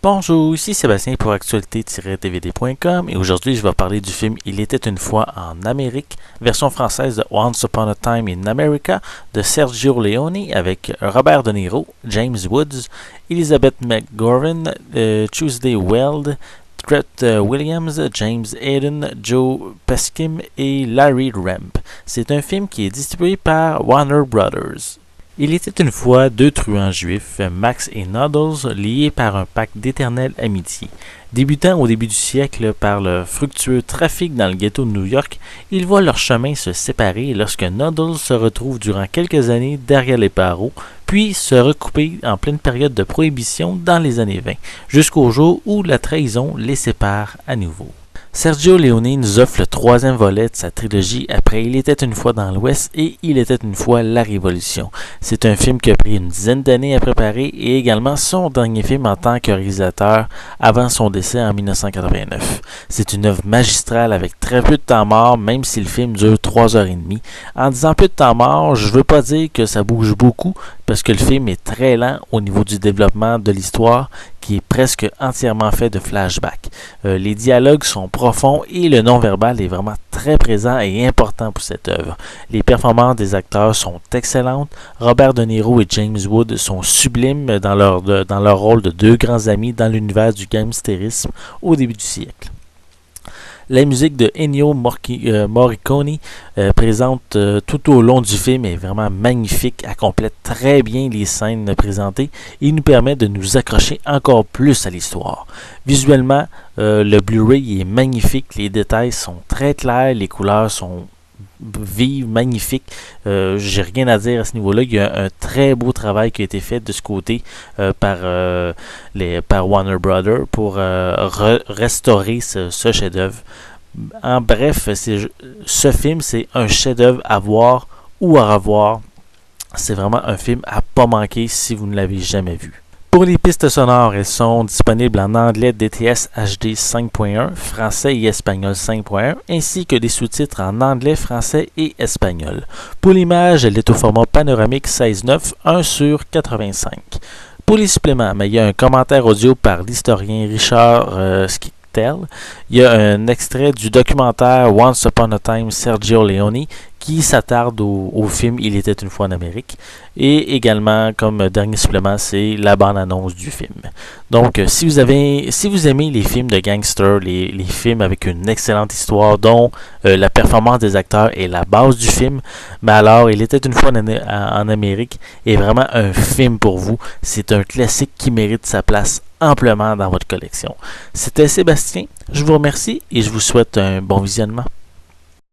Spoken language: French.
Bonjour, ici Sébastien pour actualité-dvd.com et aujourd'hui je vais parler du film Il était une fois en Amérique, version française de Once Upon a Time in America de Sergio Leone avec Robert De Niro, James Woods, Elizabeth McGovern, Tuesday Weld, Trent Williams, James Hayden, Joe Peskim et Larry Ramp. C'est un film qui est distribué par Warner Brothers. Il était une fois deux truands juifs, Max et Noodles, liés par un pacte d'éternelle amitié. Débutant au début du siècle par le fructueux trafic dans le ghetto de New York, ils voient leur chemin se séparer lorsque Noodles se retrouve durant quelques années derrière les barreaux, puis se recouper en pleine période de prohibition dans les années 20, jusqu'au jour où la trahison les sépare à nouveau. Sergio Leone nous offre le troisième volet de sa trilogie après Il était une fois dans l'Ouest et Il était une fois la Révolution. C'est un film qui a pris une dizaine d'années à préparer et également son dernier film en tant que réalisateur avant son décès en 1989. C'est une œuvre magistrale avec très peu de temps mort, même si le film dure 3h30. En disant peu de temps mort, je veux pas dire que ça bouge beaucoup, parce que le film est très lent au niveau du développement de l'histoire, qui est presque entièrement fait de flashbacks. Les dialogues sont profonds et le non-verbal est vraiment très présent et important pour cette œuvre. Les performances des acteurs sont excellentes. Robert De Niro et James Woods sont sublimes dans leur rôle de deux grands amis dans l'univers du gangstérisme au début du siècle. La musique de Ennio Morricone présente tout au long du film est vraiment magnifique. Elle complète très bien les scènes présentées et nous permet de nous accrocher encore plus à l'histoire. Visuellement, le Blu-ray est magnifique. Les détails sont très clairs. Les couleurs sont vive, magnifique. J'ai rien à dire à ce niveau-là. Il y a un très beau travail qui a été fait de ce côté par Warner Brothers pour restaurer ce chef-d'œuvre. En bref, ce film, c'est un chef-d'œuvre à voir ou à revoir. C'est vraiment un film à pas manquer si vous ne l'avez jamais vu. Pour les pistes sonores, elles sont disponibles en anglais DTS HD 5.1, français et espagnol 5.1, ainsi que des sous-titres en anglais, français et espagnol. Pour l'image, elle est au format panoramique 16:9, 1/85. Pour les suppléments, il y a un commentaire audio par l'historien Richard Schicktel. Il y a un extrait du documentaire Once Upon a Time Sergio Leone qui s'attarde au film Il était une fois en Amérique. Et également, comme dernier supplément, c'est la bande-annonce du film. Donc, si vous aimez les films de gangsters, les films avec une excellente histoire, dont la performance des acteurs est la base du film, mais alors, Il était une fois en Amérique est vraiment un film pour vous. C'est un classique qui mérite sa place amplement dans votre collection. C'était Sébastien, je vous remercie et je vous souhaite un bon visionnement.